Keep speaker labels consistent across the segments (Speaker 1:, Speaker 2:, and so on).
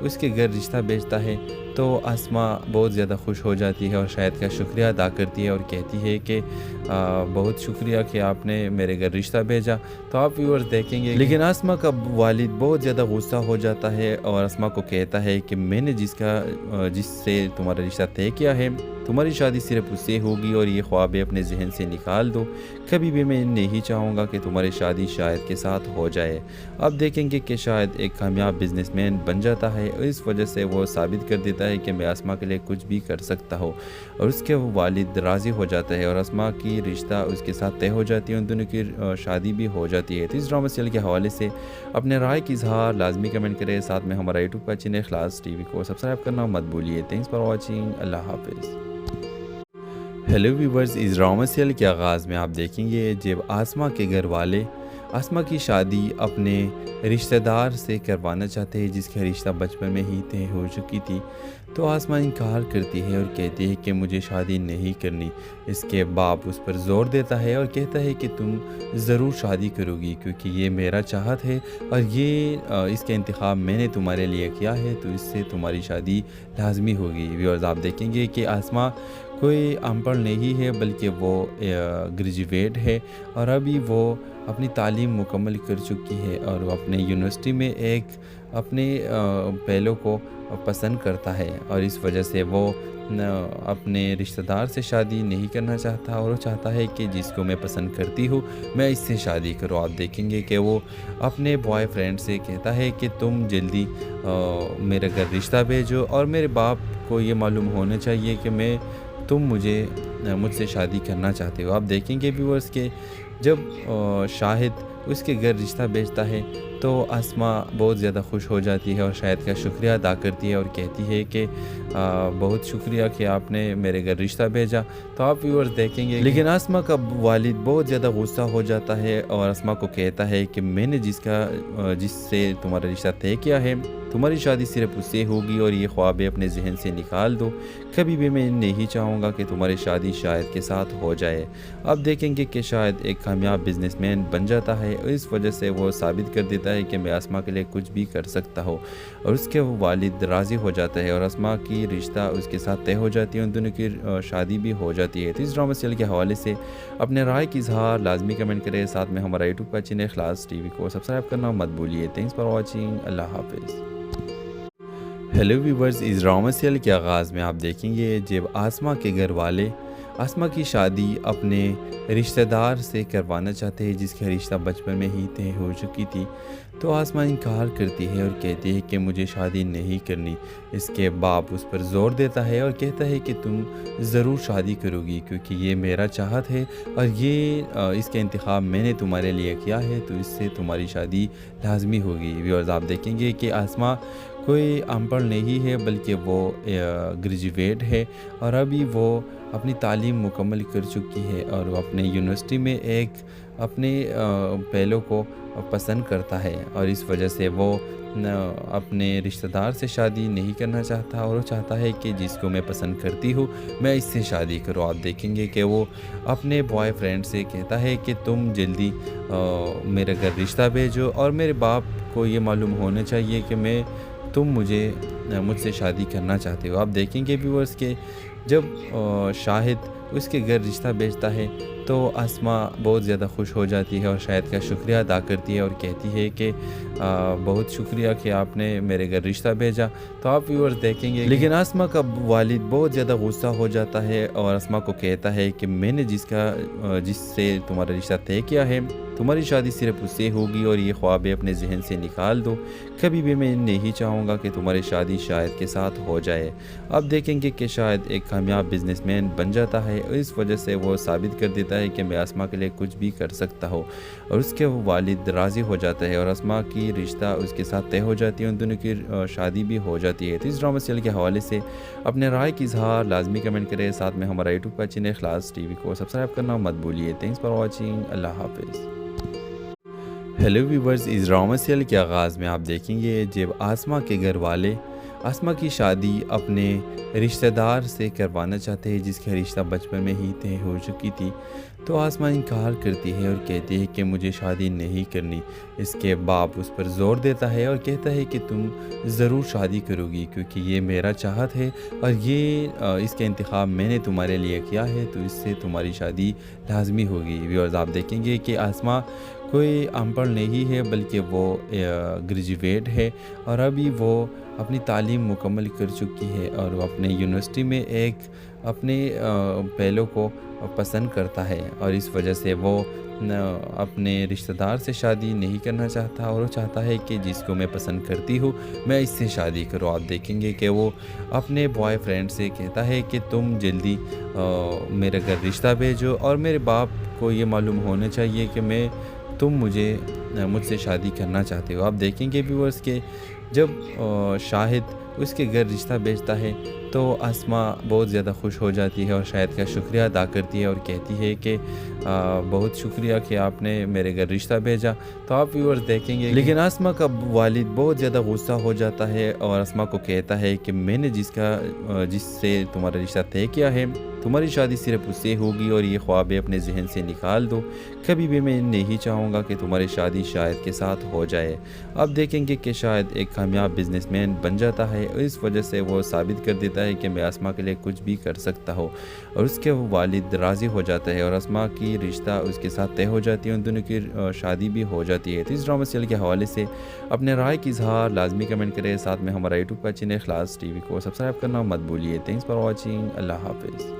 Speaker 1: اس کے گھر رشتہ بھیجتا ہے تو آسما بہت زیادہ خوش ہو جاتی ہے اور شاہد کا شکریہ ادا کرتی ہے اور کہتی ہے کہ بہت شکریہ کہ آپ نے میرے گھر رشتہ بھیجا. تو آپ ویورز دیکھیں گے لیکن آسما کا والد بہت زیادہ غصہ ہو جاتا ہے اور آسما کو کہتا ہے کہ میں نے جس سے تمہارا رشتہ طے کیا ہے تمہاری شادی صرف اس سے ہوگی اور یہ خواب اپنے ذہن سے نکال دو. کبھی بھی میں نہیں چاہوں گا کہ تمہاری شادی شاہد کے ساتھ ہو جائے. اب دیکھیں گے کہ شاہد ایک کامیاب بزنس مین بن جاتا ہے اور اس وجہ سے وہ ثابت کر دیتا ہے کہ میں آسما کے لیے کچھ بھی کر سکتا ہوں اور اس کے والد راضی ہو جاتا ہے اور آسما کی رشتہ اس کے ساتھ طے ہو جاتی ہے. ان دونوں کی شادی بھی ہو جاتی ہے. تو اس ڈرامہ سیریل کے حوالے سے اپنے رائے کی اظہار لازمی کمنٹ کریں. ساتھ میں ہمارا یوٹیوب کا چینل اخلاص ٹی وی کو سبسکرائب کرنا مت بھولیے. Thanks for watching. اللہ حافظ. ہیلو ویورز، اس ڈرامہ سیریل کے آغاز میں آپ دیکھیں گے جب آسما کے گھر والے آسما کی شادی اپنے رشتہ دار سے کروانا چاہتے ہیں جس کا رشتہ بچپن میں ہی طے ہو چکی تھی. تو آسما انکار کرتی ہے اور کہتی ہے کہ مجھے شادی نہیں کرنی. اس کے باپ اس پر زور دیتا ہے اور کہتا ہے کہ تم ضرور شادی کرو گی کیونکہ یہ میرا چاہت ہے اور اس کا انتخاب میں نے تمہارے لیے کیا ہے تو اس سے تمہاری شادی لازمی ہوگی. ویورز آپ دیکھیں گے کہ آسما کوئی ان پڑھ نہیں ہے بلکہ وہ گریجویٹ ہے اور ابھی وہ اپنی تعلیم مکمل کر چکی ہے اور وہ اپنے یونیورسٹی میں ایک اپنے پہلو کو پسند کرتا ہے اور اس وجہ سے وہ اپنے رشتہ دار سے شادی نہیں کرنا چاہتا اور وہ چاہتا ہے کہ جس کو میں پسند کرتی ہوں میں اس سے شادی کروں. آپ دیکھیں گے کہ وہ اپنے بوائے فرینڈ سے کہتا ہے کہ تم جلدی میرے گھر رشتہ بھیجو اور میرے باپ کو یہ معلوم ہونا چاہیے کہ تم مجھ سے شادی کرنا چاہتے ہو. آپ دیکھیں گے ویورز کہ جب شاہد اس کے گھر رشتہ بھیجتا ہے تو آسما بہت زیادہ خوش ہو جاتی ہے اور شاہد کا شکریہ ادا کرتی ہے اور کہتی ہے کہ بہت شکریہ کہ آپ نے میرے گھر رشتہ بھیجا. تو آپ ویورز دیکھیں گے لیکن آسما کا والد بہت زیادہ غصہ ہو جاتا ہے اور آسما کو کہتا ہے کہ میں نے جس سے تمہارا رشتہ طے کیا ہے تمہاری شادی صرف اس سے ہوگی اور یہ خواب اپنے ذہن سے نکال دو. کبھی بھی میں نہیں چاہوں گا کہ تمہاری شادی شاہد کے ساتھ ہو جائے. اب دیکھیں گے کہ شاہد ایک کامیاب بزنس مین بن جاتا ہے اور اس وجہ سے وہ ثابت کر دیتا ہے کہ میں آسما کے لیے کچھ بھی کر سکتا ہوں اور اس کے والد راضی ہو جاتا ہے اور آسما کی رشتہ اس کے ساتھ طے ہو جاتی ہے. ان دونوں کی شادی بھی ہو جاتی ہے. تو اس ڈرامہ سیریل کے حوالے سے اپنے رائے کی اظہار لازمی کمنٹ کریں. ساتھ میں ہمارا یوٹیوب کا چینل اخلاص ٹی وی کو سبسکرائب کرنا مت بھولیے. Thanks for watching. اللہ حافظ. ہیلو ویورز، اس ڈرامہ سیریل کے آغاز میں آپ دیکھیں گے جب آسما کے گھر والے آسما کی شادی اپنے رشتہ دار سے کروانا چاہتے ہیں جس کا رشتہ بچپن میں ہی طے ہو چکی تھی. تو آسما انکار کرتی ہے اور کہتی ہے کہ مجھے شادی نہیں کرنی. اس کے باپ اس پر زور دیتا ہے اور کہتا ہے کہ تم ضرور شادی کرو گی کیونکہ یہ میرا چاہت ہے اور اس کا انتخاب میں نے تمہارے لیے کیا ہے تو اس سے تمہاری شادی لازمی ہوگی. ویورز آپ دیکھیں گے کہ آسما کوئی ان پڑھ نہیں ہے بلکہ وہ گریجویٹ ہے اور ابھی وہ اپنی تعلیم مکمل کر چکی ہے اور وہ اپنے یونیورسٹی میں ایک اپنے پہلو کو پسند کرتا ہے اور اس وجہ سے وہ اپنے رشتہ دار سے شادی نہیں کرنا چاہتا اور وہ چاہتا ہے کہ جس کو میں پسند کرتی ہوں میں اس سے شادی کروں. آپ دیکھیں گے کہ وہ اپنے بوائے فرینڈ سے کہتا ہے کہ تم جلدی میرے گھر رشتہ بھیجو اور میرے باپ کو یہ معلوم ہونا چاہیے کہ تم مجھ سے شادی کرنا چاہتے ہو. آپ دیکھیں گے ویورز کہ جب شاہد اس کے گھر رشتہ بھیجتا ہے تو آسما بہت زیادہ خوش ہو جاتی ہے اور شاہد کا شکریہ ادا کرتی ہے اور کہتی ہے کہ بہت شکریہ کہ آپ نے میرے گھر رشتہ بھیجا. تو آپ ویورز دیکھیں گے لیکن آسما کا والد بہت زیادہ غصہ ہو جاتا ہے اور آسما کو کہتا ہے کہ میں نے جس سے تمہارا رشتہ طے کیا ہے تمہاری شادی صرف اس سے ہوگی اور یہ خواب اپنے ذہن سے نکال دو. کبھی بھی میں نہیں چاہوں گا کہ تمہاری شادی شاہد کے ساتھ ہو جائے. اب دیکھیں گے کہ شاہد ایک کامیاب بزنس مین بن جاتا ہے اور اس وجہ سے وہ ثابت کر دیتا ہے کہ میں آسما کے لیے کچھ بھی کر سکتا ہوں اور اس کے والد راضی ہو جاتا ہے اور آسما کی رشتہ اس کے ساتھ طے ہو جاتی ہے. ان دونوں کی شادی بھی ہو جاتی ہے. تو اس ڈرامہ سیریل کے حوالے سے اپنے رائے کی اظہار لازمی کمنٹ کریں. ساتھ میں ہمارا یوٹیوب کا چینل اخلاص ٹی وی کو سبسکرائب کرنا مت بھولیے. Thanks for watching. اللہ حافظ. ہیلو ویورز، اس ڈرامہ سیریل کے آغاز میں آپ دیکھیں گے جب آسما کے گھر والے آسما کی شادی اپنے رشتہ دار سے کروانا چاہتے ہیں جس کا رشتہ بچپن میں ہی طے ہو چکی تھی. تو آسما انکار کرتی ہے اور کہتی ہے کہ مجھے شادی نہیں کرنی۔ اس کے باپ اس پر زور دیتا ہے اور کہتا ہے کہ تم ضرور شادی کرو گی کیونکہ یہ میرا چاہت ہے اور اس کا انتخاب میں نے تمہارے لیے کیا ہے، تو اس سے تمہاری شادی لازمی ہوگی۔ ویورز آپ دیکھیں گے کہ آسما کوئی ان پڑھ نہیں ہے بلکہ وہ گریجویٹ ہے اور ابھی وہ اپنی تعلیم مکمل کر چکی ہے اور وہ اپنے یونیورسٹی میں ایک اپنے پہلو کو پسند کرتا ہے اور اس وجہ سے وہ اپنے رشتہ دار سے شادی نہیں کرنا چاہتا اور وہ چاہتا ہے کہ جس کو میں پسند کرتی ہوں میں اس سے شادی کروں۔ آپ دیکھیں گے کہ وہ اپنے بوائے فرینڈ سے کہتا ہے کہ تم جلدی میرے گھر رشتہ بھیجو اور میرے باپ کو یہ معلوم ہونا چاہیے کہ تم مجھ سے شادی کرنا چاہتے ہو۔ آپ دیکھیں گے ویورز کہ جب شاہد اس کے گھر رشتہ بھیجتا ہے تو آسما بہت زیادہ خوش ہو جاتی ہے اور شاہد کا شکریہ ادا کرتی ہے اور کہتی ہے کہ بہت شکریہ کہ آپ نے میرے گھر رشتہ بھیجا۔ تو آپ ویورز دیکھیں گے لیکن آسما کا والد بہت زیادہ غصہ ہو جاتا ہے اور آسما کو کہتا ہے کہ میں نے جس سے تمہارا رشتہ طے کیا ہے تمہاری شادی صرف اس سے ہوگی اور یہ خوابیں اپنے ذہن سے نکال دو، کبھی بھی میں نہیں چاہوں گا کہ تمہاری شادی شاہد کے ساتھ ہو جائے۔ آپ دیکھیں گے کہ شاہد ایک کامیاب بزنس مین بن جاتا ہے اور اس وجہ سے وہ ثابت کر دیتا ہے کہ میں آسما کے لیے کچھ بھی کر سکتا ہوں اور اس کے والد راضی ہو جاتا ہے اور آسما کی رشتہ اس کے ساتھ طے ہو جاتی ہے، ان دونوں کی شادی بھی ہو جاتی ہے۔ تو اس ڈرامہ سیریل کے حوالے سے اپنے رائے کی اظہار لازمی کمنٹ کریں، ساتھ میں ہمارا یوٹیوب کا چینل اخلاص ٹی وی کو سبسکرائب کرنا مت بھولیے۔ تھینکس فار واچنگ، اللہ حافظ۔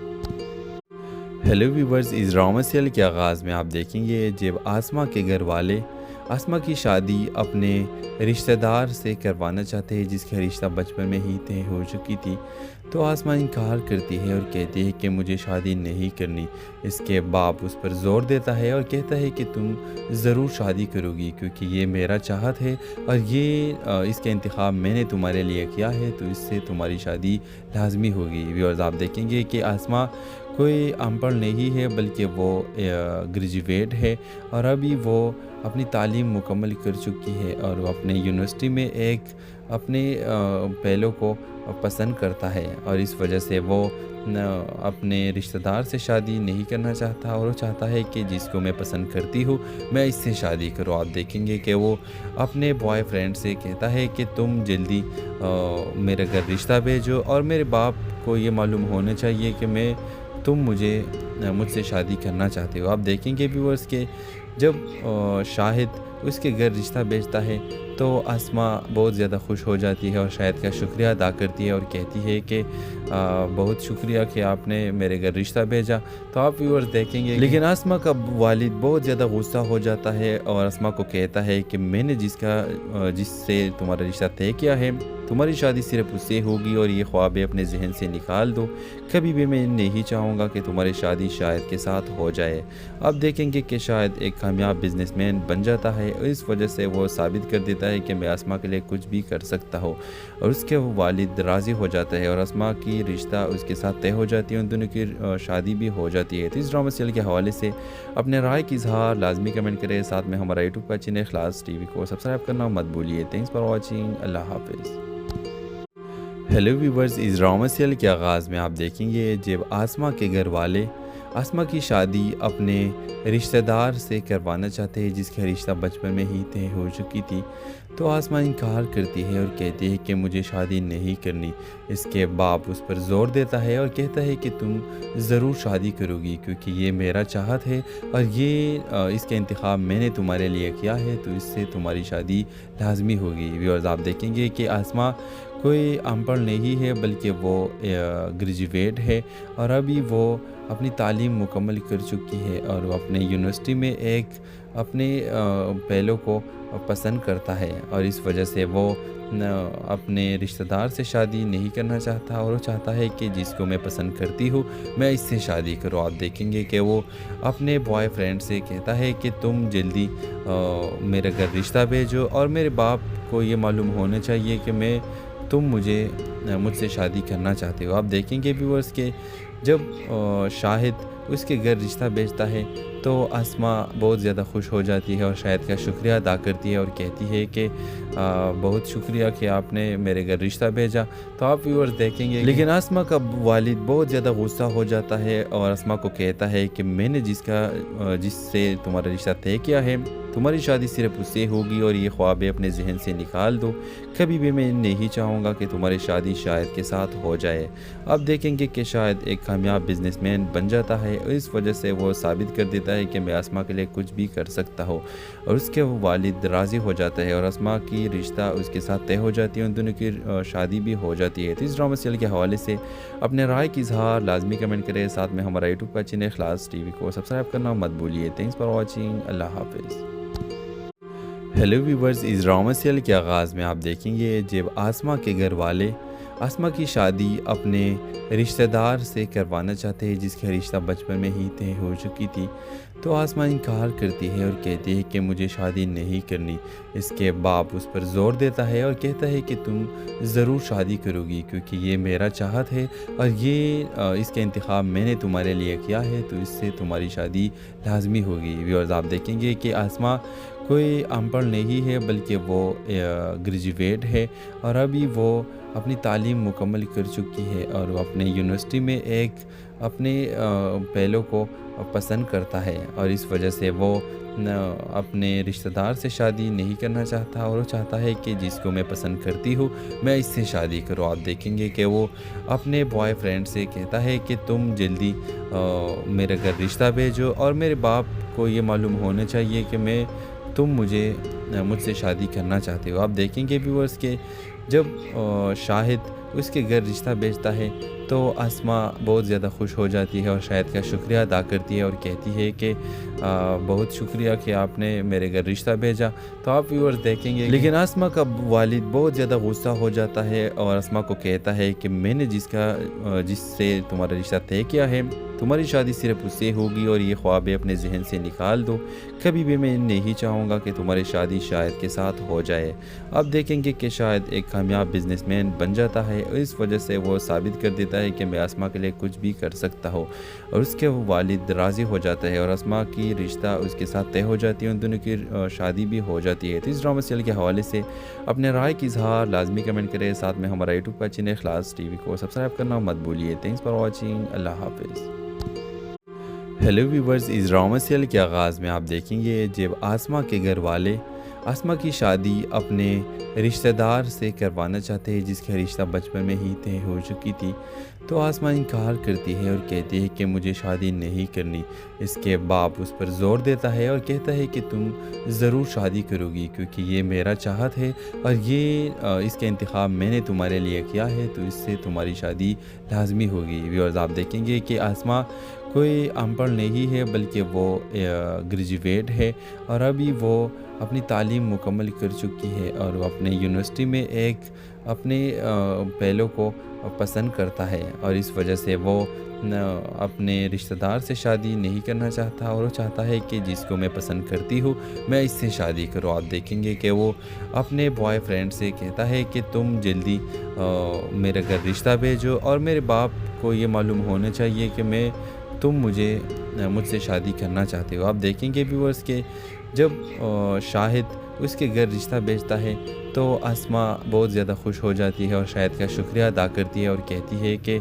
Speaker 1: ہیلو ویورز، اس ڈرامہ سیریل کے آغاز میں آپ دیکھیں گے جب آسما کے گھر والے آسما کی شادی اپنے رشتہ دار سے کروانا چاہتے ہیں جس کا رشتہ بچپن میں ہی طے ہو چکی تھی، تو آسما انکار کرتی ہے اور کہتی ہے کہ مجھے شادی نہیں کرنی۔ اس کے باپ اس پر زور دیتا ہے اور کہتا ہے کہ تم ضرور شادی کرو گی کیونکہ یہ میرا چاہت ہے اور اس کا انتخاب میں نے تمہارے لیے کیا ہے، تو اس سے تمہاری شادی لازمی ہوگی۔ ویورز آپ دیکھیں گے کہ آسما کوئی ان پڑھ نہیں ہے بلکہ وہ گریجویٹ ہے اور ابھی وہ اپنی تعلیم مکمل کر چکی ہے اور وہ اپنے یونیورسٹی میں ایک اپنے پہلو کو پسند کرتا ہے اور اس وجہ سے وہ اپنے رشتہ دار سے شادی نہیں کرنا چاہتا اور وہ چاہتا ہے کہ جس کو میں پسند کرتی ہوں میں اس سے شادی کروں۔ آپ دیکھیں گے کہ وہ اپنے بوائے فرینڈ سے کہتا ہے کہ تم جلدی میرے گھر رشتہ بھیجو اور میرے باپ کو یہ معلوم ہونا چاہیے کہ تم مجھ سے شادی کرنا چاہتے ہو۔ آپ دیکھیں گے ویورز کہ جب شاہد اس کے گھر رشتہ بھیجتا ہے تو آسما بہت زیادہ خوش ہو جاتی ہے اور شاہد کا شکریہ ادا کرتی ہے اور کہتی ہے کہ بہت شکریہ کہ آپ نے میرے گھر رشتہ بھیجا۔ تو آپ ویورز دیکھیں گے لیکن آسما کا والد بہت زیادہ غصہ ہو جاتا ہے اور آسما کو کہتا ہے کہ میں نے جس سے تمہارا رشتہ طے کیا ہے تمہاری شادی صرف اس سے ہوگی اور یہ خوابیں اپنے ذہن سے نکال دو، کبھی بھی میں نہیں چاہوں گا کہ تمہاری شادی شاہد کے ساتھ ہو جائے۔ آپ دیکھیں گے کہ شاہد ایک کامیاب بزنس مین بن جاتا ہے اور اس وجہ سے وہ ثابت کر دیتا ہے کہ میں آسما کے لیے کچھ بھی کر سکتا ہوں اور اس کے والد راضی ہو جاتا ہے اور آسما کی رشتہ اس کے ساتھ طے ہو جاتی ہے، ان دونوں کی شادی بھی ہو جاتی ہے۔ تو اس ڈرامہ سیریل کے حوالے سے اپنے رائے کی اظہار لازمی کمنٹ کریں، ساتھ میں ہمارا یوٹیوب کا چینل اخلاص ٹی وی کو سبسکرائب کرنا مت بھولیے۔ تھینکس فار واچنگ، اللہ حافظ۔ ہیلو ویورز، اس ڈرامہ سیریل کے آغاز میں آپ دیکھیں گے جب آسما کے گھر والے آسما کی شادی اپنے رشتہ دار سے کروانا چاہتے ہیں جس کا رشتہ بچپن میں ہی طے ہو چکی تھی، تو آسما انکار کرتی ہے اور کہتی ہے کہ مجھے شادی نہیں کرنی۔ اس کے باپ اس پر زور دیتا ہے اور کہتا ہے کہ تم ضرور شادی کرو گی کیونکہ یہ میرا چاہت ہے اور اس کا انتخاب میں نے تمہارے لیے کیا ہے، تو اس سے تمہاری شادی لازمی ہوگی۔ ویورز آپ دیکھیں گے کہ آسما کوئی ان پڑھ نہیں ہے بلکہ وہ گریجویٹ ہے اور ابھی وہ اپنی تعلیم مکمل کر چکی ہے اور وہ اپنے یونیورسٹی میں ایک اپنے پہلو کو پسند کرتا ہے اور اس وجہ سے وہ اپنے رشتہ دار سے شادی نہیں کرنا چاہتا اور وہ چاہتا ہے کہ جس کو میں پسند کرتی ہوں میں اس سے شادی کروں۔ آپ دیکھیں گے کہ وہ اپنے بوائے فرینڈ سے کہتا ہے کہ تم جلدی میرے گھر رشتہ بھیجو اور میرے باپ کو یہ معلوم ہونا چاہیے کہ تم مجھ سے شادی کرنا چاہتے ہو۔ آپ دیکھیں گے ویورز کہ جب شاہد اس کے گھر رشتہ بھیجتا ہے تو آسما بہت زیادہ خوش ہو جاتی ہے اور شاہد کا شکریہ ادا کرتی ہے اور کہتی ہے کہ بہت شکریہ کہ آپ نے میرے گھر رشتہ بھیجا. تو آپ ویورز دیکھیں گے لیکن آسما کا والد بہت زیادہ غصہ ہو جاتا ہے اور آسما کو کہتا ہے کہ میں نے جس سے تمہارا رشتہ طے کیا ہے تمہاری شادی صرف اس سے ہوگی اور یہ خوابیں اپنے ذہن سے نکال دو. کبھی بھی میں نہیں چاہوں گا کہ تمہاری شادی شاہد کے ساتھ ہو جائے. اب دیکھیں گے کہ شاہد ایک کامیاب بزنس مین بن جاتا ہے اور اس وجہ سے وہ ثابت کر دیتا ہے کہ میں آسما کے لیے کچھ بھی کر سکتا ہوں اور اس کے والد راضی ہو جاتا ہے اور آسما کی رشتہ اس کے ساتھ طے ہو جاتی ہے. ان دونوں کی شادی بھی ہو جاتی ہے. تو اس ڈرامہ سیریل کے حوالے سے اپنے رائے کی اظہار لازمی کمنٹ کریں. ساتھ میں ہمارا یوٹیوب کا چینل اخلاص ٹی وی کو سبسکرائب کرنا مت بھولیے. Thanks for watching. اللہ حافظ. ہیلو ویورز، اس ڈرامہ سیریل کے آغاز میں آپ دیکھیں گے جب آسما کے گھر والے آسما کی شادی اپنے رشتہ دار سے کروانا چاہتے ہیں جس کا رشتہ بچپن میں ہی طے ہو چکی تھی. تو آسما انکار کرتی ہے اور کہتی ہے کہ مجھے شادی نہیں کرنی. اس کے باپ اس پر زور دیتا ہے اور کہتا ہے کہ تم ضرور شادی کرو گی کیونکہ یہ میرا چاہت ہے اور اس کا انتخاب میں نے تمہارے لیے کیا ہے تو اس سے تمہاری شادی لازمی ہوگی. ویورز آپ دیکھیں گے کہ آسما کوئی ان پڑھ نہیں ہے بلکہ وہ گریجویٹ ہے اور ابھی وہ اپنی تعلیم مکمل کر چکی ہے اور وہ اپنے یونیورسٹی میں ایک اپنے پہلو کو پسند کرتا ہے اور اس وجہ سے وہ اپنے رشتہ دار سے شادی نہیں کرنا چاہتا اور وہ چاہتا ہے کہ جس کو میں پسند کرتی ہوں میں اس سے شادی کروں. آپ دیکھیں گے کہ وہ اپنے بوائے فرینڈ سے کہتا ہے کہ تم جلدی میرے گھر رشتہ بھیجو اور میرے باپ کو یہ معلوم ہونا چاہیے کہ تم مجھ سے شادی کرنا چاہتے ہو. آپ دیکھیں گے ویورز کہ جب شاہد اس کے گھر رشتہ بھیجتا ہے تو آسما بہت زیادہ خوش ہو جاتی ہے اور شاہد کا شکریہ ادا کرتی ہے اور کہتی ہے کہ بہت شکریہ کہ آپ نے میرے گھر رشتہ بھیجا. تو آپ ویورز دیکھیں گے لیکن آسما کا والد بہت زیادہ غصہ ہو جاتا ہے اور آسما کو کہتا ہے کہ میں نے جس سے تمہارا رشتہ طے کیا ہے تمہاری شادی صرف اس سے ہوگی اور یہ خوابیں اپنے ذہن سے نکال دو. کبھی بھی میں نہیں چاہوں گا کہ تمہاری شادی شاہد کے ساتھ ہو جائے. اب دیکھیں گے کہ شاہد ایک کامیاب بزنس مین بن جاتا ہے اور اس وجہ سے وہ ثابت کر دیتا ہے کہ میں آسما کے لیے کچھ بھی کر سکتا ہوں اور اس کے والد راضی ہو جاتا ہے اور آسما کی رشتہ اس کے ساتھ طے ہو جاتی ہے. ان دونوں کی شادی بھی ہو جاتی ہے. تو اس ڈرامہ سیریل کے حوالے سے اپنے رائے کی اظہار لازمی کمنٹ کریں. ساتھ میں ہمارا یوٹیوب کا چینل اخلاص ٹی وی کو سبسکرائب کرنا مت بھولیے. Thanks for watching. اللہ حافظ. ہیلو ویورز، اس ڈرامہ سیریل کے آغاز میں آپ دیکھیں گے جب آسما کے گھر والے آسما کی شادی اپنے رشتہ دار سے کروانا چاہتے ہیں جس کا رشتہ بچپن میں ہی طے ہو چکی تھی. تو آسما انکار کرتی ہے اور کہتی ہے کہ مجھے شادی نہیں کرنی. اس کے باپ اس پر زور دیتا ہے اور کہتا ہے کہ تم ضرور شادی کرو گی کیونکہ یہ میرا چاہت ہے اور اس کا انتخاب میں نے تمہارے لیے کیا ہے تو اس سے تمہاری شادی لازمی ہوگی. ویورز آپ دیکھیں گے کہ آسما کوئی ان پڑھ نہیں ہے بلکہ وہ گریجویٹ ہے اور ابھی وہ اپنی تعلیم مکمل کر چکی ہے اور وہ اپنے یونیورسٹی میں ایک اپنے پہلو کو پسند کرتا ہے اور اس وجہ سے وہ اپنے رشتہ دار سے شادی نہیں کرنا چاہتا اور وہ چاہتا ہے کہ جس کو میں پسند کرتی ہوں میں اس سے شادی کروں. آپ دیکھیں گے کہ وہ اپنے بوائے فرینڈ سے کہتا ہے کہ تم جلدی میرے گھر رشتہ بھیجو اور میرے باپ کو یہ معلوم ہونا چاہیے کہ تم مجھ سے شادی کرنا چاہتے ہو. آپ دیکھیں گے ویورز کہ جب شاہد اس کے گھر رشتہ بھیجتا ہے تو آسما بہت زیادہ خوش ہو جاتی ہے اور شاہد کا شکریہ ادا کرتی ہے اور کہتی ہے کہ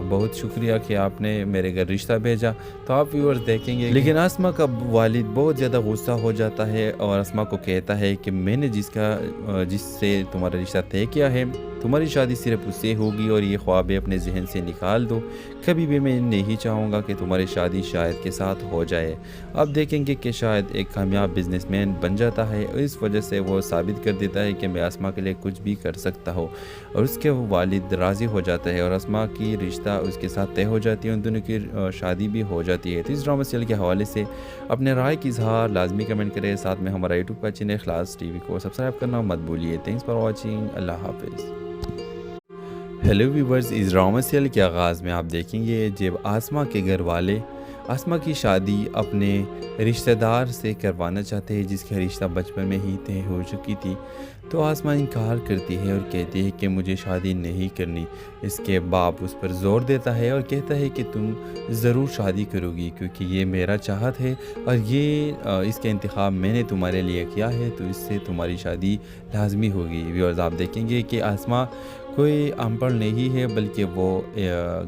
Speaker 1: بہت شکریہ کہ آپ نے میرے گھر رشتہ بھیجا. تو آپ ویورز دیکھیں گے لیکن آسما کا والد بہت زیادہ غصہ ہو جاتا ہے اور آسما کو کہتا ہے کہ میں نے جس سے تمہارا رشتہ طے کیا ہے تمہاری شادی صرف اس سے ہوگی اور یہ خوابیں اپنے ذہن سے نکال دو. کبھی بھی میں نہیں چاہوں گا کہ تمہاری شادی شاہد کے ساتھ ہو جائے. اب دیکھیں گے کہ شاہد ایک کامیاب بزنس مین بن جاتا ہے اور اس وجہ سے وہ ثابت کر دیتا ہے کہ میں آسما کے لیے کچھ بھی کر سکتا ہوں اور اس کے والد راضی ہو جاتا ہے اور آسما کی رشتہ اس کے ساتھ طے ہو جاتی ہے. ان دونوں کی شادی بھی ہو جاتی ہے. تو اس ڈرامہ سیریل کے حوالے سے اپنے رائے کی اظہار لازمی کمنٹ کریں. ساتھ میں ہمارا یوٹیوب کا چینل اخلاص ٹی وی کو سبسکرائب کرنا مت بھولیے. Thanks for watching. اللہ حافظ. ہیلو ویورز، اس ڈرامہ سیریل کے آغاز میں آپ دیکھیں گے جب آسما کے گھر والے آسما کی شادی اپنے رشتہ دار سے کروانا چاہتے ہیں جس کا رشتہ بچپن میں ہی طے ہو چکی تھی، تو آسمہ انکار کرتی ہے اور کہتی ہے کہ مجھے شادی نہیں کرنی۔ اس کے باپ اس پر زور دیتا ہے اور کہتا ہے کہ تم ضرور شادی کرو گی کیونکہ یہ میرا چاہت ہے اور اس کا انتخاب میں نے تمہارے لیے کیا ہے، تو اس سے تمہاری شادی لازمی ہوگی۔ ویورز آپ دیکھیں گے کہ آسمہ کوئی ان پڑھ نہیں ہے بلکہ وہ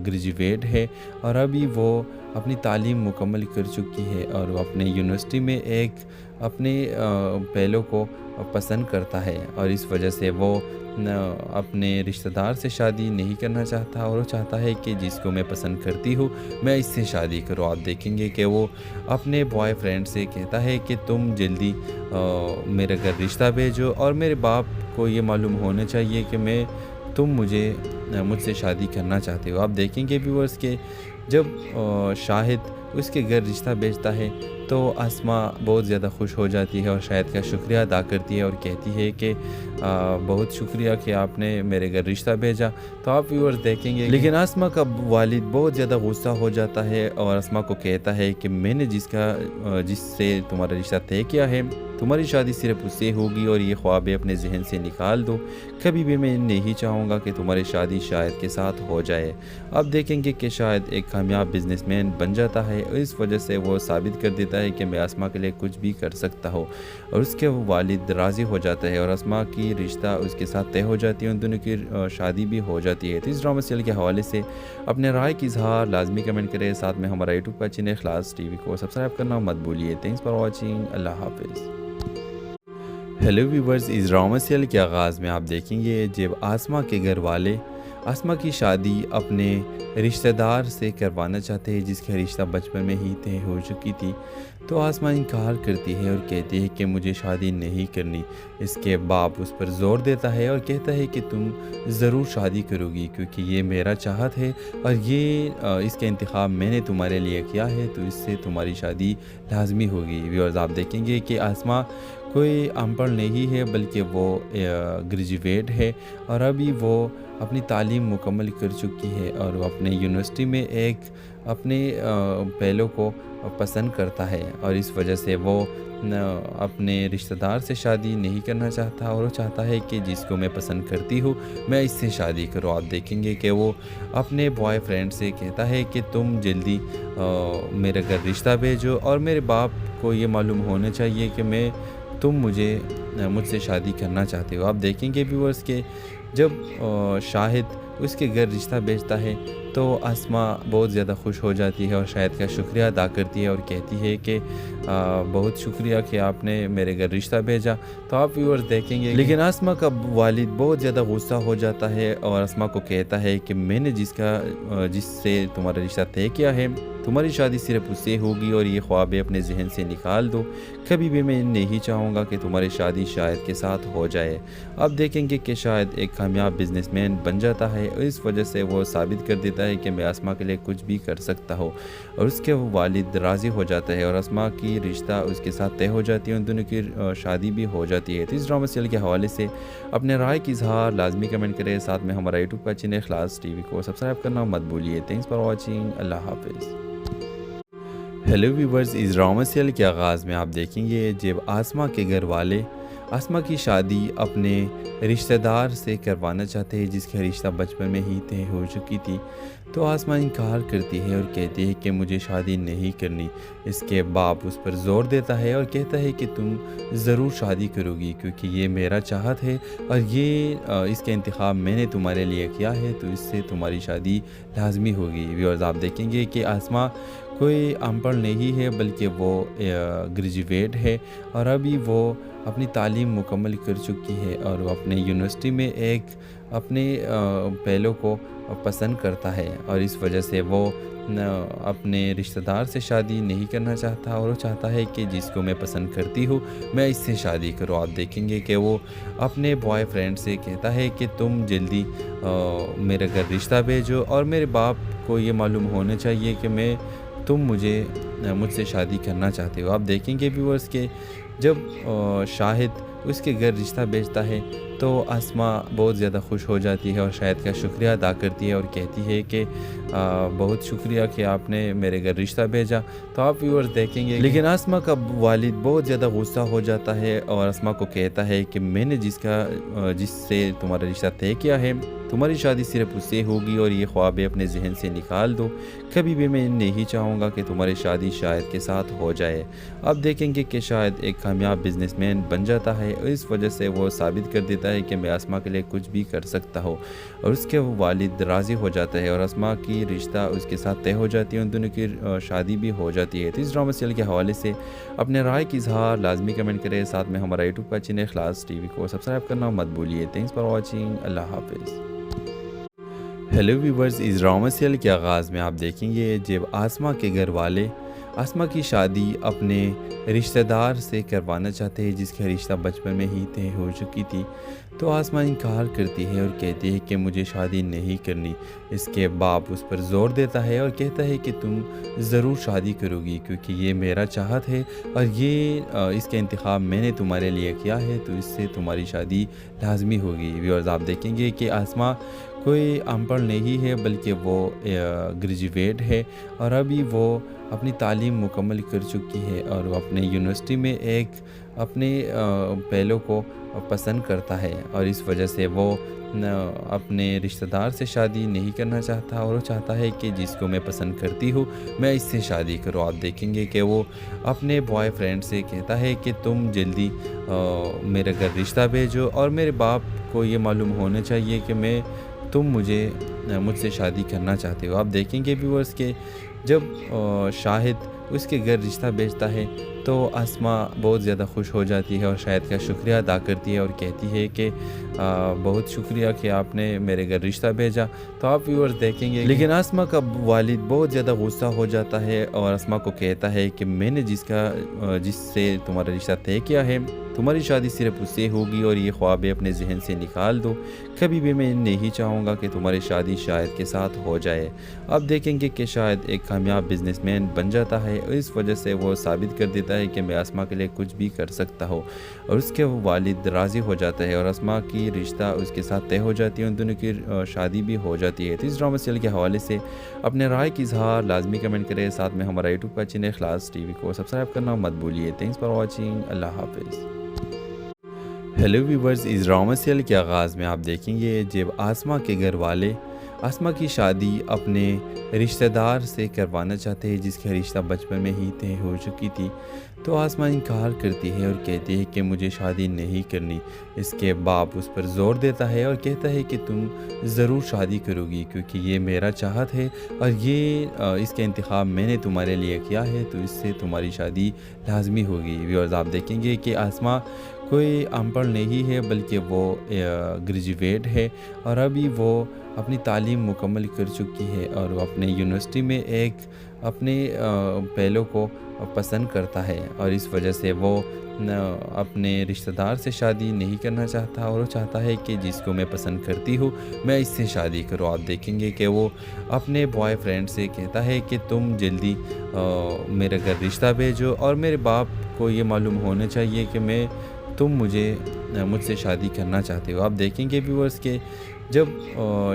Speaker 1: گریجویٹ ہے اور ابھی وہ اپنی تعلیم مکمل کر چکی ہے اور وہ اپنے یونیورسٹی میں ایک اپنے پہلو کو پسند کرتا ہے اور اس وجہ سے وہ اپنے رشتہ دار سے شادی نہیں کرنا چاہتا اور وہ چاہتا ہے کہ جس کو میں پسند کرتی ہوں میں اس سے شادی کروں۔ آپ دیکھیں گے کہ وہ اپنے بوائے فرینڈ سے کہتا ہے کہ تم جلدی میرے گھر رشتہ بھیجو اور میرے باپ کو یہ معلوم ہونا چاہیے کہ تم مجھ سے شادی کرنا چاہتے ہو۔ آپ دیکھیں گے ویورز کہ جب شاہد اس کے گھر رشتہ بھیجتا ہے تو آسمہ بہت زیادہ خوش ہو جاتی ہے اور شاہد کا شکریہ ادا کرتی ہے اور کہتی ہے کہ بہت شکریہ کہ آپ نے میرے گھر رشتہ بھیجا۔ تو آپ ویورز دیکھیں گے لیکن آسمہ کا والد بہت زیادہ غصہ ہو جاتا ہے اور آسمہ کو کہتا ہے کہ میں نے جس سے تمہارا رشتہ طے کیا ہے تمہاری شادی صرف اس سے ہوگی اور یہ خوابیں اپنے ذہن سے نکال دو، کبھی بھی میں نہیں چاہوں گا کہ تمہاری شادی شاہد کے ساتھ ہو جائے۔ اب دیکھیں گے کہ شاہد ایک کامیاب بزنس مین بن جاتا ہے اور اس وجہ سے وہ ثابت کر دیتا ہے کہ میں آسمہ کے لیے کچھ بھی کر سکتا ہوں اور اس کے والد راضی ہو جاتا ہے اور آسمہ کی رشتہ اس کے ساتھ طے ہو جاتی ہے، ان دونوں کی شادی بھی ہو جاتی ہے۔ تو اس ڈرامہ سیریل کے حوالے سے اپنے رائے کی اظہار لازمی کمنٹ کریں، ساتھ میں ہمارا یوٹیوب کا چینل اخلاص ٹی وی کو سبسکرائب کرنا مت بھولیے۔ تھینکس فار واچنگ، اللہ حافظ۔ ہیلو ویورز، اس ڈرامہ سیریل کے آغاز میں آپ دیکھیں گے جب آسمہ کے گھر والے آسمہ کی شادی اپنے رشتہ دار سے کروانا چاہتے ہیں جس کا رشتہ بچپن میں ہی طے ہو چکی تھی، تو آسمہ انکار کرتی ہے اور کہتی ہے کہ مجھے شادی نہیں کرنی۔ اس کے باپ اس پر زور دیتا ہے اور کہتا ہے کہ تم ضرور شادی کرو گی کیونکہ یہ میرا چاہت ہے اور اس کا انتخاب میں نے تمہارے لیے کیا ہے، تو اس سے تمہاری شادی لازمی ہوگی۔ ویورز آپ دیکھیں گے کہ آسمہ کوئی ان پڑھ نہیں ہے بلکہ وہ گریجویٹ ہے اور ابھی وہ اپنی تعلیم مکمل کر چکی ہے اور وہ اپنے یونیورسٹی میں ایک اپنے پہلو کو پسند کرتا ہے اور اس وجہ سے وہ اپنے رشتہ دار سے شادی نہیں کرنا چاہتا اور وہ چاہتا ہے کہ جس کو میں پسند کرتی ہوں میں اس سے شادی کروں۔ آپ دیکھیں گے کہ وہ اپنے بوائے فرینڈ سے کہتا ہے کہ تم جلدی میرے گھر رشتہ بھیجو اور میرے باپ کو یہ معلوم ہونا چاہیے کہ تم مجھ سے شادی کرنا چاہتے ہو۔ آپ دیکھیں گے ویورز کہ جب شاہد اس کے گھر رشتہ بھیجتا ہے تو آسمہ بہت زیادہ خوش ہو جاتی ہے اور شاہد کا شکریہ ادا کرتی ہے اور کہتی ہے کہ بہت شکریہ کہ آپ نے میرے گھر رشتہ بھیجا۔ تو آپ ویورز دیکھیں گے لیکن آسمہ کا والد بہت زیادہ غصہ ہو جاتا ہے اور آسمہ کو کہتا ہے کہ میں نے جس سے تمہارا رشتہ طے کیا ہے تمہاری شادی صرف اس سے ہوگی اور یہ خوابیں اپنے ذہن سے نکال دو، کبھی بھی میں نہیں چاہوں گا کہ تمہاری شادی شاہد کے ساتھ ہو جائے۔ اب دیکھیں گے کہ شاہد ایک کامیاب بزنس مین بن جاتا ہے اور اس وجہ سے وہ ثابت کر دیتا ہے کہ میں آسمہ کے لیے کچھ بھی کر سکتا ہوں اور اس کے والد راضی ہو جاتا ہے اور آسمہ کی رشتہ اس کے ساتھ طے ہو جاتی ہے، ان دونوں کی شادی بھی ہو جاتی ہے۔ تو اس ڈرامہ سیریل کے حوالے سے اپنے رائے کی اظہار لازمی کمنٹ کریں، ساتھ میں ہمارا یوٹیوب کا چینل اخلاص ٹی وی کو سبسکرائب کرنا مت بھولیے۔ تھینکس فار واچنگ، اللہ حافظ۔ ہیلو ویورز، اس ڈرامہ سیریل کے آغاز میں آپ دیکھیں گے جب آسمہ کے گھر والے آسمہ کی شادی اپنے رشتہ دار سے کروانا چاہتے ہیں جس کا رشتہ بچپن میں ہی طے ہو چکی تھی، تو آسمہ انکار کرتی ہے اور کہتی ہے کہ مجھے شادی نہیں کرنی۔ اس کے باپ اس پر زور دیتا ہے اور کہتا ہے کہ تم ضرور شادی کرو گی کیونکہ یہ میرا چاہت ہے اور اس کا انتخاب میں نے تمہارے لیے کیا ہے، تو اس سے تمہاری شادی لازمی ہوگی۔ ویورز آپ دیکھیں گے کہ آسمہ کوئی ان پڑھ نہیں ہے بلکہ وہ گریجویٹ ہے اور ابھی وہ اپنی تعلیم مکمل کر چکی ہے اور وہ اپنے یونیورسٹی میں ایک اپنے پہلو کو پسند کرتا ہے اور اس وجہ سے وہ اپنے رشتہ دار سے شادی نہیں کرنا چاہتا اور وہ چاہتا ہے کہ جس کو میں پسند کرتی ہوں میں اس سے شادی کروں۔ آپ دیکھیں گے کہ وہ اپنے بوائے فرینڈ سے کہتا ہے کہ تم جلدی میرے گھر رشتہ بھیجو اور میرے باپ کو یہ معلوم ہونا چاہیے کہ تم مجھ سے شادی کرنا چاہتے ہو۔ آپ دیکھیں گے ویورز کہ جب شاہد اس کے گھر رشتہ بھیجتا ہے تو آسمہ بہت زیادہ خوش ہو جاتی ہے اور شاہد کا شکریہ ادا کرتی ہے اور کہتی ہے کہ بہت شکریہ کہ آپ نے میرے گھر رشتہ بھیجا. تو آپ ویورز دیکھیں گے لیکن آسما کا والد بہت زیادہ غصہ ہو جاتا ہے اور آسما کو کہتا ہے کہ میں نے جس سے تمہارا رشتہ طے کیا ہے تمہاری شادی صرف اس سے ہوگی اور یہ خوابیں اپنے ذہن سے نکال دو. کبھی بھی میں نہیں چاہوں گا کہ تمہاری شادی شاہد کے ساتھ ہو جائے. اب دیکھیں گے کہ شاہد ایک کامیاب بزنس مین بن جاتا ہے اور اس وجہ سے وہ ثابت کر دیتا ہے کہ میں آسما کے لیے کچھ بھی کر سکتا ہوں اور اس کے والد راضی ہو جاتا ہے اور آسما کی رشتہ اس کے ساتھ طے ہو جاتی ہے. ان دونوں کی شادی بھی ہو جاتی ہے. تو اس ڈرامہ سیریل کے حوالے سے اپنے رائے کی اظہار لازمی کمنٹ کریں. ساتھ میں ہمارا یوٹیوب کا چینل اخلاص ٹی وی کو سبسکرائب کرنا مت بھولیے. Thanks for watching. اللہ حافظ. ہیلو ویورز، اس ڈرامہ سیریل کے آغاز میں آپ دیکھیں گے جب آسما کے گھر والے آسما کی شادی اپنے رشتہ دار سے کروانا چاہتے ہیں جس کا رشتہ بچپن میں ہی طے ہو چکی تھی. تو آسما انکار کرتی ہے اور کہتی ہے کہ مجھے شادی نہیں کرنی. اس کے باپ اس پر زور دیتا ہے اور کہتا ہے کہ تم ضرور شادی کرو گی کیونکہ یہ میرا چاہت ہے اور اس کا انتخاب میں نے تمہارے لیے کیا ہے تو اس سے تمہاری شادی لازمی ہوگی. ویورز آپ دیکھیں گے کہ آسما کوئی ان پڑھ نہیں ہے بلکہ وہ گریجویٹ ہے اور ابھی وہ اپنی تعلیم مکمل کر چکی ہے اور وہ اپنے یونیورسٹی میں ایک اپنے پہلو کو پسند کرتا ہے اور اس وجہ سے وہ اپنے رشتہ دار سے شادی نہیں کرنا چاہتا اور وہ چاہتا ہے کہ جس کو میں پسند کرتی ہوں میں اس سے شادی کروں. آپ دیکھیں گے کہ وہ اپنے بوائے فرینڈ سے کہتا ہے کہ تم جلدی میرے گھر رشتہ بھیجو اور میرے باپ کو یہ معلوم ہونا چاہیے کہ تم مجھ سے شادی کرنا چاہتے ہو. آپ دیکھیں گے ویورز کہ جب شاہد اس کے گھر رشتہ بھیجتا ہے تو آسما بہت زیادہ خوش ہو جاتی ہے اور شاہد کا شکریہ ادا کرتی ہے اور کہتی ہے کہ بہت شکریہ کہ آپ نے میرے گھر رشتہ بھیجا. تو آپ ویورز دیکھیں گے لیکن آسما کا والد بہت زیادہ غصہ ہو جاتا ہے اور آسما کو کہتا ہے کہ میں نے جس سے تمہارا رشتہ طے کیا ہے تمہاری شادی صرف اس سے ہوگی اور یہ خوابیں اپنے ذہن سے نکال دو. کبھی بھی میں نہیں چاہوں گا کہ تمہاری شادی شاہد کے ساتھ ہو جائے. اب دیکھیں گے کہ شاہد ایک کامیاب بزنس مین بن جاتا ہے اور اس وجہ سے وہ ثابت کر دیتا ہے کہ میں آسما کے لیے کچھ بھی کر سکتا ہوں اور اس کے والد راضی ہو جاتا ہے اور آسما کی رشتہ اس کے ساتھ طے ہو جاتی ہے. ان دونوں کی شادی بھی ہو جاتی ہے. تو اس ڈرامہ سیریل کے حوالے سے اپنے رائے کی اظہار لازمی کمنٹ کریں. ساتھ میں ہمارا یوٹیوب کا چینل اخلاص ٹی وی کو سبسکرائب کرنا مت بھولیے. Thanks for watching. اللہ حافظ. ہیلو ویورز، اس ڈرامہ سیریل کے آغاز میں آپ دیکھیں گے جب آسما کے گھر والے آسما کی شادی اپنے رشتہ دار سے کروانا چاہتے ہیں جس کا رشتہ بچپن میں ہی طے ہو چکی تھی. تو آسما انکار کرتی ہے اور کہتی ہے کہ مجھے شادی نہیں کرنی. اس کے باپ اس پر زور دیتا ہے اور کہتا ہے کہ تم ضرور شادی کرو گی کیونکہ یہ میرا چاہت ہے اور اس کا انتخاب میں نے تمہارے لیے کیا ہے تو اس سے تمہاری شادی لازمی ہوگی. ویورز آپ دیکھیں گے کہ آسما کوئی ان پڑھ نہیں ہے بلکہ وہ گریجویٹ ہے اور ابھی وہ اپنی تعلیم مکمل کر چکی ہے اور وہ اپنے یونیورسٹی میں ایک اپنے پہلو کو پسند کرتا ہے اور اس وجہ سے وہ اپنے رشتہ دار سے شادی نہیں کرنا چاہتا اور وہ چاہتا ہے کہ جس کو میں پسند کرتی ہوں میں اس سے شادی کروں. آپ دیکھیں گے کہ وہ اپنے بوائے فرینڈ سے کہتا ہے کہ تم جلدی میرے گھر رشتہ بھیجو اور میرے باپ کو یہ معلوم ہونا چاہیے کہ تم مجھ سے شادی کرنا چاہتے ہو. آپ دیکھیں گے ویورز کہ جب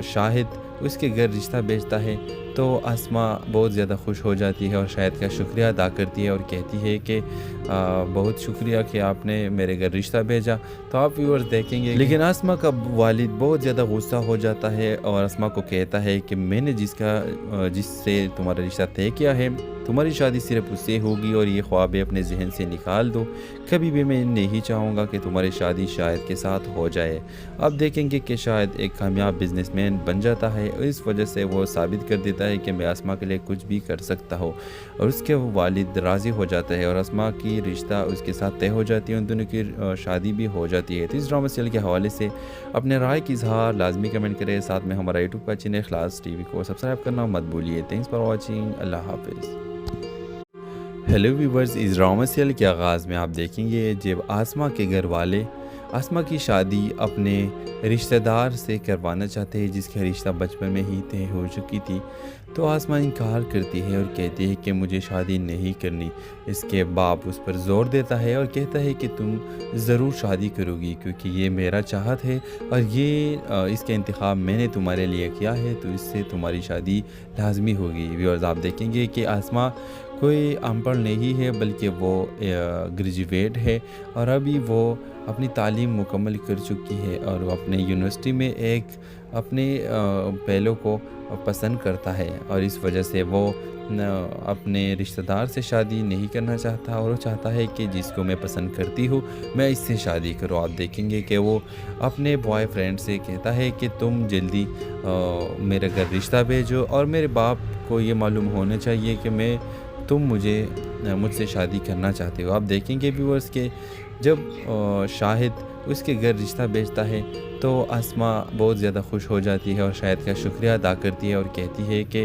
Speaker 1: شاہد اس کے گھر رشتہ بھیجتا ہے تو آسما بہت زیادہ خوش ہو جاتی ہے اور شاہد کا شکریہ ادا کرتی ہے اور کہتی ہے کہ بہت شکریہ کہ آپ نے میرے گھر رشتہ بھیجا. تو آپ ویورز دیکھیں گے لیکن آسما کا والد بہت زیادہ غصہ ہو جاتا ہے اور آسما کو کہتا ہے کہ میں نے جس سے تمہارا رشتہ طے کیا ہے تمہاری شادی صرف اس سے ہوگی اور یہ خوابیں اپنے ذہن سے نکال دو. کبھی بھی میں نہیں چاہوں گا کہ تمہاری شادی شاہد کے ساتھ ہو جائے. اب دیکھیں گے کہ شاہد ایک کامیاب بزنس مین بن جاتا ہے اور اس وجہ سے وہ ثابت کر دیتا ہے کہ میں آسما کے لیے کچھ بھی کر سکتا ہوں اور اس کے والد راضی ہو جاتا ہے اور آسما کی رشتہ اس کے ساتھ طے ہو جاتی ہے. ان دونوں کی شادی بھی ہو جاتی ہے. تو اس ڈرامہ سیریل کے حوالے سے اپنے رائے کی اظہار لازمی کمنٹ کریں. ساتھ میں ہمارا یوٹیوب کا چینل اخلاص ٹی وی کو سبسکرائب کرنا مت بھولیے. Thanks for watching. اللہ حافظ. ہیلو ویورز، اس ڈرامہ سیریل کے آغاز میں آپ دیکھیں گے جب آسما کے گھر والے آسما کی شادی اپنے رشتہ دار سے کروانا چاہتے ہیں جس کا رشتہ بچپن میں ہی طے ہو چکی تھی. تو آسما انکار کرتی ہے اور کہتی ہے کہ مجھے شادی نہیں کرنی۔ اس کے باپ اس پر زور دیتا ہے اور کہتا ہے کہ تم ضرور شادی کرو گی کیونکہ یہ میرا چاہت ہے اور یہ اس کا انتخاب میں نے تمہارے لیے کیا ہے، تو اس سے تمہاری شادی لازمی ہوگی۔ ویورز آپ دیکھیں گے کہ آسما کوئی ان پڑھ نہیں ہے بلکہ وہ گریجویٹ ہے اور ابھی وہ اپنی تعلیم مکمل کر چکی ہے اور وہ اپنے یونیورسٹی میں ایک اپنے پہلو کو پسند کرتا ہے اور اس وجہ سے وہ اپنے رشتہ دار سے شادی نہیں کرنا چاہتا اور وہ چاہتا ہے کہ جس کو میں پسند کرتی ہوں میں اس سے شادی کروں۔ آپ دیکھیں گے کہ وہ اپنے بوائے فرینڈ سے کہتا ہے کہ تم جلدی میرے گھر رشتہ بھیجو اور میرے باپ کو یہ معلوم ہونا چاہیے کہ تم مجھ سے شادی کرنا چاہتے ہو۔ آپ دیکھیں گے ویورز کہ جب شاہد اس کے گھر رشتہ بھیجتا ہے تو آسما بہت زیادہ خوش ہو جاتی ہے اور شاہد کا شکریہ ادا کرتی ہے اور کہتی ہے کہ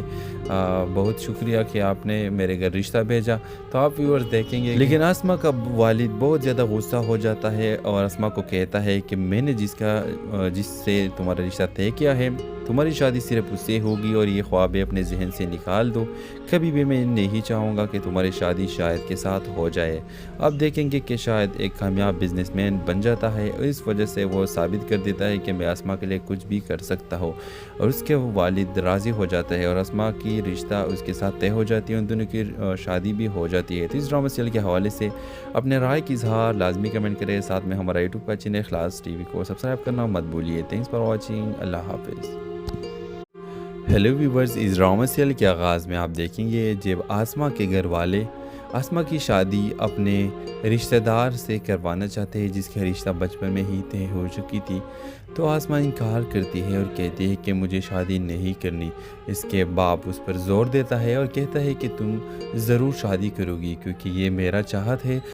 Speaker 1: بہت شکریہ کہ آپ نے میرے گھر رشتہ بھیجا۔ تو آپ ویورز دیکھیں گے لیکن آسما کا والد بہت زیادہ غصہ ہو جاتا ہے اور آسما کو کہتا ہے کہ میں نے جس سے تمہارا رشتہ طے کیا ہے تمہاری شادی صرف اس سے ہوگی اور یہ خواب اپنے ذہن سے نکال دو، کبھی بھی میں نہیں چاہوں گا کہ تمہاری شادی شاہد کے ساتھ ہو جائے۔ آپ دیکھیں گے کہ شاہد ایک کامیاب بزنس مین بن جاتا ہے اور اس وجہ سے وہ ثابت کر دیتا ہے کہ میں آسما کے لیے کچھ بھی کر سکتا ہوں اور اس کے والد راضی ہو جاتا ہے اور آسما کی رشتہ اس کے ساتھ طے ہو جاتی ہے، ان دونوں کی شادی بھی ہو جاتی ہے۔ تو اس ڈرامہ سیریل کے حوالے سے اپنے رائے کی اظہار لازمی کمنٹ کریں، ساتھ میں ہمارا یوٹیوب کا چینل اخلاص ٹی وی کو سبسکرائب کرنا مت بھولیے۔ تھینکس فار واچنگ، اللہ حافظ۔ ہیلو ویورز، اس ڈرامہ سیریل کے آغاز میں آپ دیکھیں گے جب آسما کے گھر والے آسما کی شادی اپنے رشتہ دار سے کروانا چاہتے ہیں جس کا رشتہ بچپن میں ہی طے ہو چکی تھی، تو آسما انکار کرتی ہے اور کہتی ہے کہ مجھے شادی نہیں کرنی۔ اس کے باپ اس پر زور دیتا ہے اور کہتا ہے کہ تم ضرور شادی کرو گی کیونکہ یہ میرا چاہت ہے